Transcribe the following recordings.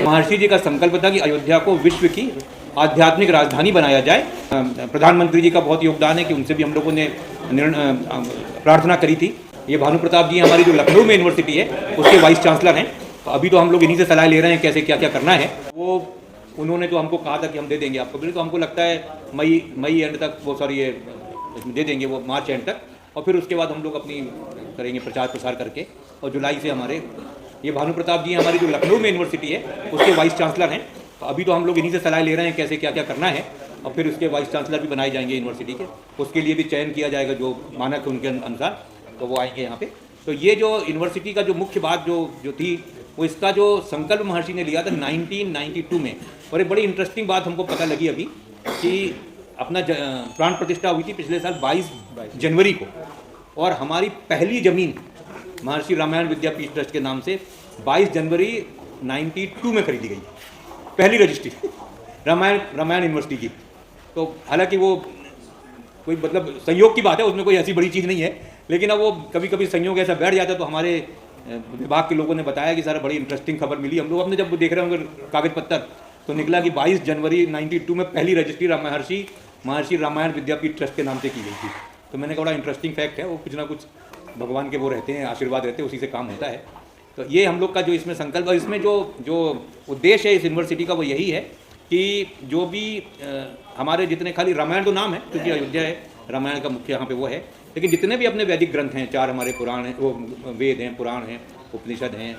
महर्षि जी का संकल्प था कि अयोध्या को विश्व की आध्यात्मिक राजधानी बनाया जाए। प्रधानमंत्री जी का बहुत योगदान है कि उनसे भी हम लोगों ने प्रार्थना करी थी। ये भानु प्रताप जी हमारी जो लखनऊ में यूनिवर्सिटी है उसके वाइस चांसलर हैं। तो अभी तो हम लोग इन्हीं से सलाह ले रहे हैं कैसे क्या क्या करना है। वो उन्होंने तो हमको कहा था कि हम दे देंगे आपको, तो हमको लगता है मई एंड तक वो ये दे देंगे, वो मार्च एंड तक, और फिर उसके बाद हम लोग अपनी करेंगे प्रचार प्रसार करके। और जुलाई से हमारे ये भानु प्रताप जी हमारी जो लखनऊ में यूनिवर्सिटी है उसके वाइस चांसलर हैं। तो अभी तो हम लोग इन्हीं से सलाह ले रहे हैं कैसे क्या क्या करना है, और फिर उसके वाइस चांसलर भी बनाए जाएंगे यूनिवर्सिटी के। उसके लिए भी चयन किया जाएगा जो मानक है उनके अनुसार, तो वो आएंगे यहाँ पे। तो ये जो यूनिवर्सिटी का जो मुख्य बात जो थी वो इसका जो संकल्प महर्षि ने लिया था 1992 में। और एक बड़ी इंटरेस्टिंग बात हमको पता लगी अभी कि अपना प्राण प्रतिष्ठा हुई थी पिछले साल 22 जनवरी को, और हमारी पहली ज़मीन महर्षि रामायण विद्यापीठ ट्रस्ट के नाम से 22 जनवरी 92 में खरीदी गई, पहली रजिस्ट्री रामायण यूनिवर्सिटी की। तो हालांकि वो कोई मतलब संयोग की बात है, उसमें कोई ऐसी बड़ी चीज़ नहीं है, लेकिन अब वो कभी कभी संयोग ऐसा बैठ जाता है। तो हमारे विभाग के लोगों ने बताया कि सर बड़ी इंटरेस्टिंग खबर मिली। हम लोग अपने जब देख रहे होंगे कागज पत्तर तो निकला कि 22 जनवरी 92 में पहली रजिस्ट्री महर्षि रामायण विद्यापीठ ट्रस्ट के नाम से की गई थी। तो मैंने कहा बड़ा इंटरेस्टिंग फैक्ट है, वो कुछ ना कुछ भगवान के वो रहते हैं, आशीर्वाद रहते हैं, उसी से काम होता है। तो ये हम लोग का जो इसमें संकल्प है, इसमें जो उद्देश्य है इस यूनिवर्सिटी का वो यही है कि जो भी हमारे जितने, खाली रामायण तो नाम है क्योंकि अयोध्या है, रामायण का मुख्य यहाँ पे वो है, लेकिन जितने भी अपने वैदिक ग्रंथ हैं, 4 हमारे पुराण हैं, वो वेद हैं, पुराण हैं, उपनिषद हैं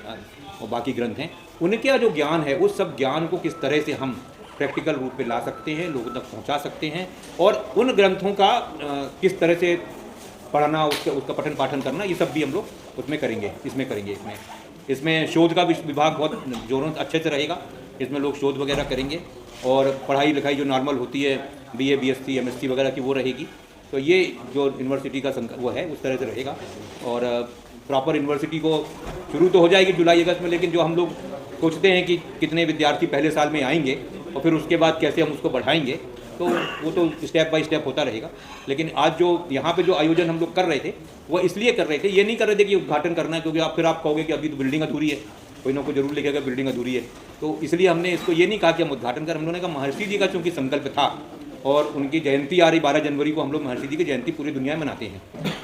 और बाकी ग्रंथ हैं, उनका जो ज्ञान है उस सब ज्ञान को किस तरह से हम प्रैक्टिकल रूप पे ला सकते हैं, लोगों तक पहुंचा सकते हैं, और उन ग्रंथों का किस तरह से पढ़ना, उसका पठन पाठन करना, ये सब भी हम लोग उसमें करेंगे, इसमें शोध का विभाग बहुत जोरों अच्छे से रहेगा। इसमें लोग शोध वगैरह करेंगे और पढ़ाई लिखाई जो नॉर्मल होती है BA BSc MSc वगैरह की वो रहेगी। तो ये जो यूनिवर्सिटी का वो है उस तरह से रहेगा। और प्रॉपर यूनिवर्सिटी को शुरू तो हो जाएगी जुलाई अगस्त में, लेकिन जो हम लोग सोचते हैं कि कितने विद्यार्थी पहले साल में आएंगे और फिर उसके बाद कैसे हम उसको बढ़ाएंगे, तो वो तो स्टेप बाय स्टेप होता रहेगा। लेकिन आज जो यहाँ पे जो आयोजन हम लोग कर रहे थे वो इसलिए कर रहे थे, ये नहीं कर रहे थे कि उद्घाटन करना है, क्योंकि फिर आप कहोगे कि अभी तो बिल्डिंग अधूरी है, कोई ना कोई जरूर लिखेगा बिल्डिंग अधूरी है। तो इसलिए हमने इसको ये नहीं कहा कि हम उद्घाटन करें। हम लोगों ने कहा महर्षि जी का चूँकि संकल्प था और उनकी जयंती आ रही 12 जनवरी को, हम लोग महर्षि जी की जयंती पूरी दुनिया में मनाते हैं,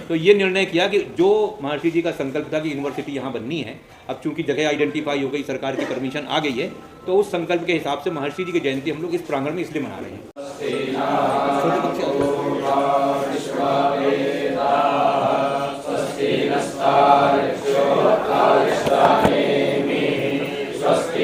तो ये निर्णय किया कि जो महर्षि जी का संकल्प था कि यूनिवर्सिटी यहाँ बननी है, अब चूंकि जगह आइडेंटिफाई हो गई, सरकार की परमिशन आ गई है, तो उस संकल्प के हिसाब से महर्षि जी की जयंती हम लोग इस प्रांगण में इसलिए मना रहे हैं। स्वस्ति